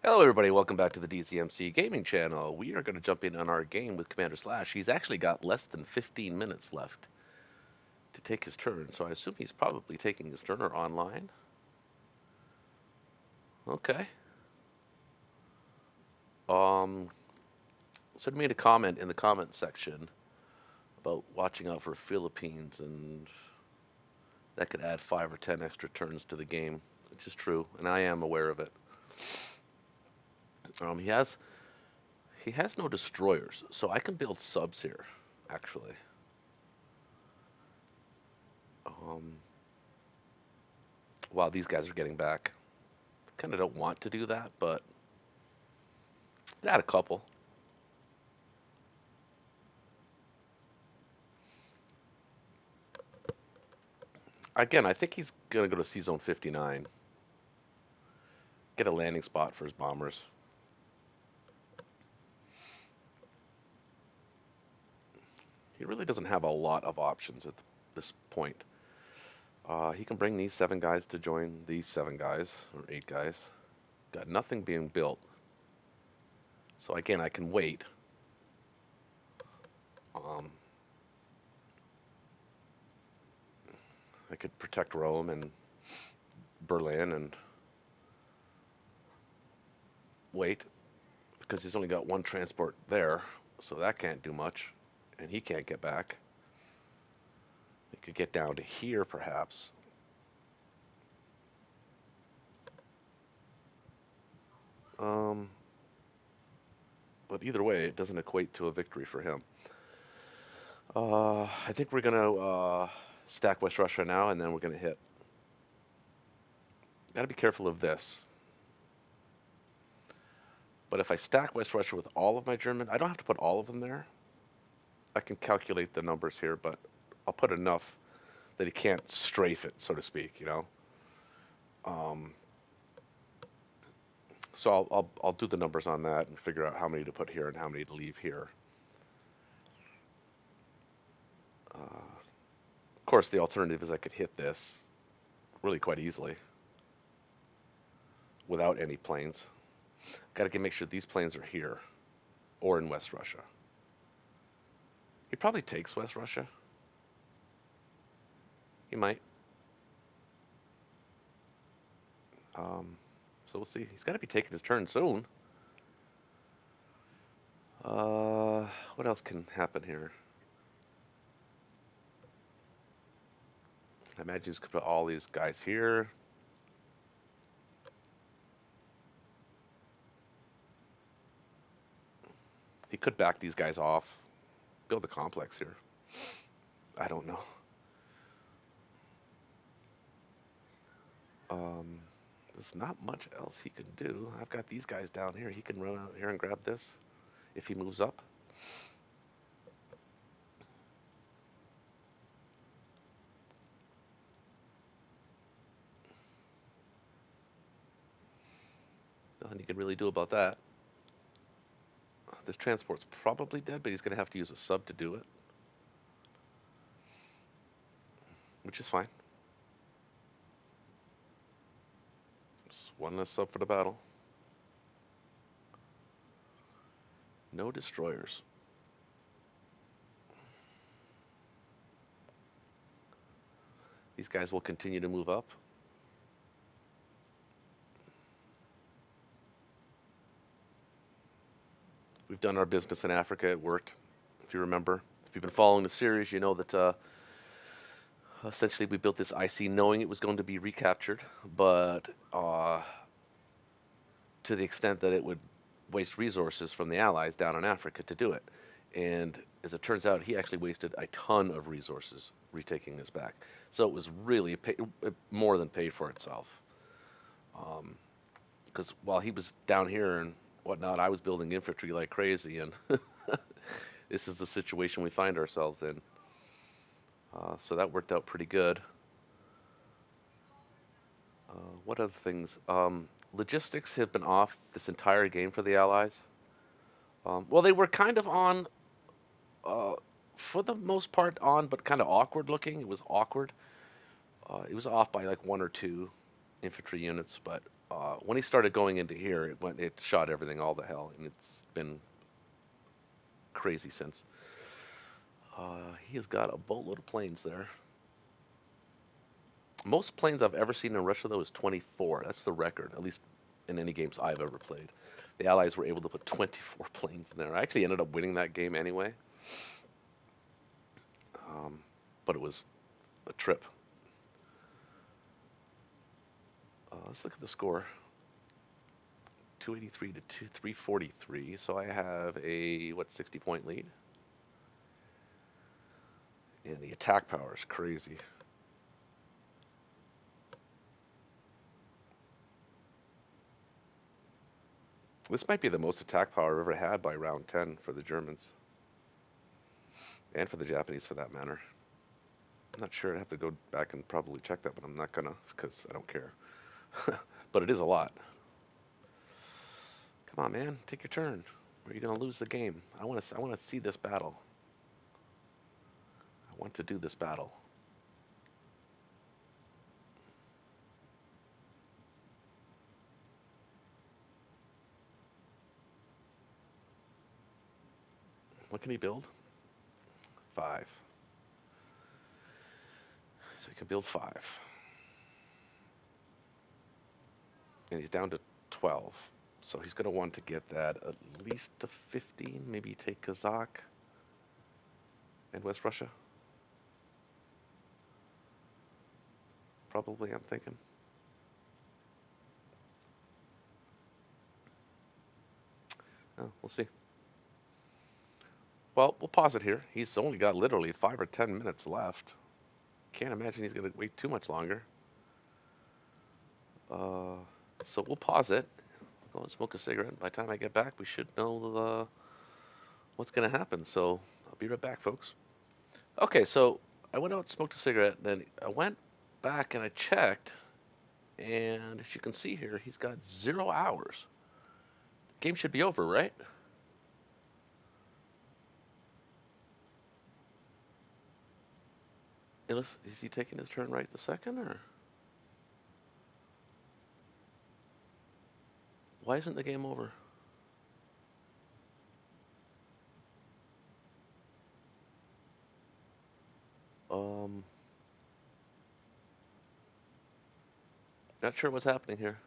Hello, everybody. Welcome back to the DCMC Gaming Channel. We are going to jump in on our game with Commander Slash. He's actually got less than 15 minutes left to take his turn, so I assume he's probably taking his turn or online. Okay. Um, Send me a comment in the comment section about watching out for Philippines, and that could add 5 or 10 extra turns to the game, which is true, and I am aware of it. Um, he has he has no destroyers, so I can build subs here, actually. Um, while these guys are getting back. Kind of don't want to do that, but add a couple. Again, I think he's going to go to C Zone 59, get a landing spot for his bombers. He really doesn't have a lot of options at this point. He can bring these 7 guys to join these 7 guys, or 8 guys. Got nothing being built. So again, I can wait. Um, I could protect Rome and Berlin and wait, because he's only got 1 transport there, so that can't do much, and he can't get back. He could get down to here, perhaps. Um, but either way, it doesn't equate to a victory for him. I think we're gonna stack West Russia now, and then we're gonna hit. Got to be careful of this. But if I stack West Russia with all of my German, I don't have to put all of them there. I can calculate the numbers here, but I'll put enough that he can't strafe it, so to speak. Um, so I'll do the numbers on that and figure out how many to put here and how many to leave here. Of course, the alternative is I could hit this really quite easily without any planes. Got to make sure these planes are here or in West Russia. He probably takes West Russia. He might. So we'll see. He's got to be taking his turn soon. What else can happen here? I imagine he's going to put all these guys here. He could back these guys off, build a complex here. I don't know. Um, there's not much else he can do. I've got these guys down here. He can run out here and grab this if he moves up. Nothing he can really do about that. This transport's probably dead, but he's going to have to use a sub to do it, which is fine. Just one less sub for the battle. No destroyers. These guys will continue to move up. We've done our business in Africa. It worked, if you remember. If you've been following the series, you know that essentially we built this IC knowing it was going to be recaptured, but to the extent that it would waste resources from the Allies down in Africa to do it. And as it turns out, he actually wasted a ton of resources retaking this back. So it was really more than paid for itself. Because while he was down here and whatnot, I was building infantry like crazy, and this is the situation we find ourselves in. So that worked out pretty good. What other things? Logistics have been off this entire game for the Allies. Well, they were kind of on, uh, for the most part, on, but kind of awkward looking. It was awkward. It was off by like 1 or 2 infantry units, but When he started going into here, it shot everything all to hell, and it's been crazy since. He has got a boatload of planes there. Most planes I've ever seen in Russia, though, is 24. That's the record, at least in any games I've ever played. The Allies were able to put 24 planes in there. I actually ended up winning that game anyway, um, but it was a trip. Let's look at the score. 283 to 343. So I have a, what, 60-point lead? And the attack power is crazy. This might be the most attack power I've ever had by round 10 for the Germans. And for the Japanese, for that matter. I'm not sure. I'd have to go back and probably check that, but I'm not gonna because I don't care. But it is a lot. Come on, man. Take your turn. Or you're gonna lose the game. I want to see this battle. I want to do this battle. What can he build? 5. So he can build 5. And he's down to 12. So he's going to want to get that at least to 15, maybe take Kazakh and West Russia. Probably, I'm thinking. Oh, we'll see. Well, we'll pause it here. He's only got literally 5 or 10 minutes left. Can't imagine he's going to wait too much longer. Uh, so we'll pause it. Go and smoke a cigarette. By the time I get back, we should know what's going to happen. So I'll be right back, folks. Okay, so I went out and smoked a cigarette. Then I went back and I checked. And as you can see here, he's got 0 hours. Game should be over, right? Is he taking his turn right the second, or why isn't the game over? Um, Not sure what's happening here.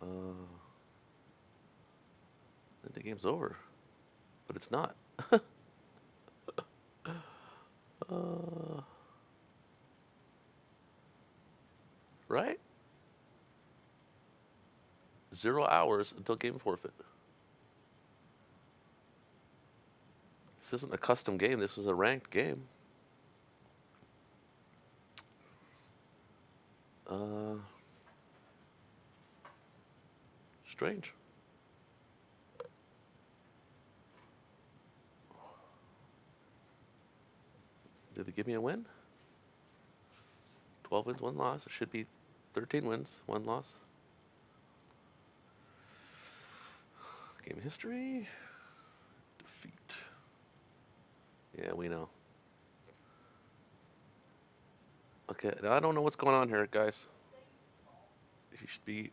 Uh, I think the game's over, but it's not. uh, right? 0 hours until game forfeit. This isn't a custom game. This is a ranked game. Uh, Strange. Did they give me a win? 12 wins, 1 loss. It should be 13 wins, 1 loss. Game history. Defeat. Yeah, we know. Okay, now I don't know what's going on here, guys. He should be,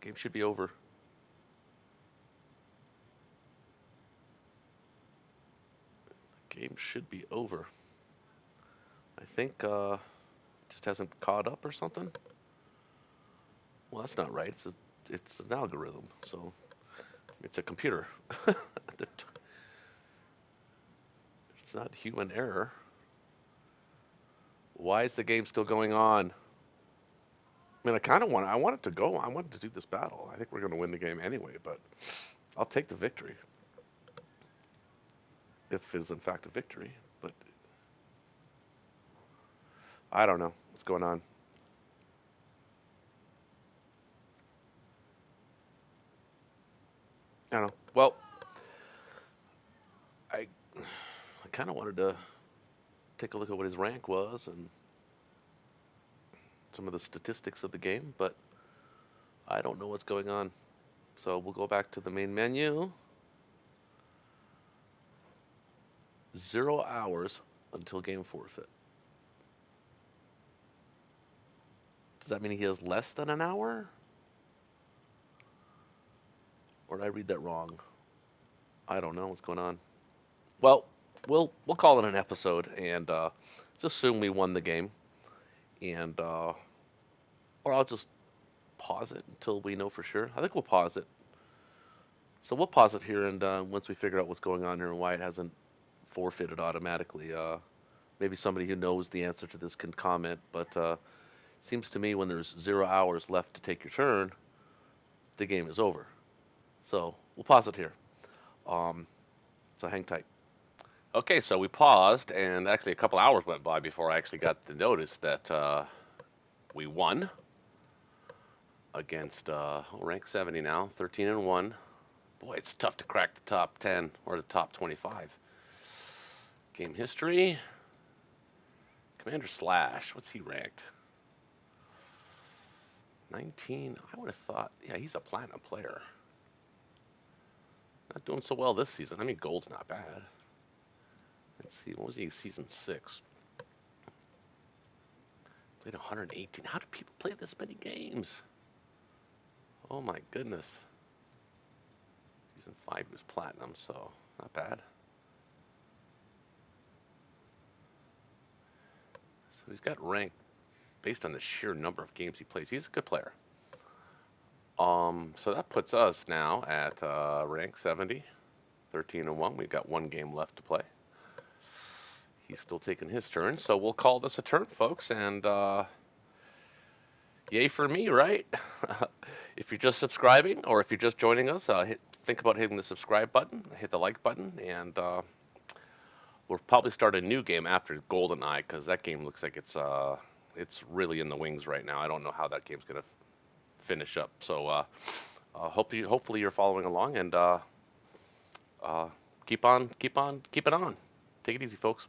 game should be over. Game should be over. I think just hasn't caught up or something. Well, that's not right. It's an algorithm, so it's a computer. It's not human error. Why is the game still going on? I mean, I want it to go. I want to do this battle. I think we're going to win the game anyway, but I'll take the victory if it is in fact a victory. But I don't know what's going on. I don't know. Well, I I kind of wanted to take a look at what his rank was and some of the statistics of the game, but I don't know what's going on. So we'll go back to the main menu. 0 hours until game forfeit. Does that mean he has less than an hour? Or did I read that wrong? I don't know what's going on. Well, we'll call it an episode and just assume we won the game, and or I'll just pause it until we know for sure. I think we'll pause it. So we'll pause it here, and once we figure out what's going on here and why it hasn't forfeited automatically, maybe somebody who knows the answer to this can comment. But seems to me when there's 0 hours left to take your turn, the game is over. So we'll pause it here. Um, so hang tight. Okay, so we paused, and actually a couple hours went by before I actually got the notice that we won against rank 70 now, 13-1. Boy, it's tough to crack the top 10 or the top 25. Game history. Commander Slash, what's he ranked? 19. I would have thought, yeah, he's a platinum player. Not doing so well this season. I mean, gold's not bad. Let's see, what was he? Season 6. Played 118. How do people play this many games? Oh my goodness. Season 5 was platinum, so not bad. So he's got rank based on the sheer number of games he plays. He's a good player. So that puts us now at rank 70, 13-1. We've got one game left to play. He's still taking his turn, so we'll call this a turn, folks, and yay for me, right? If you're just subscribing or if you're just joining us, think about hitting the subscribe button, hit the like button, and we'll probably start a new game after GoldenEye because that game looks like it's really in the wings right now. I don't know how that game's gonna finish up. So hopefully you're following along and keep it on. Take it easy, folks.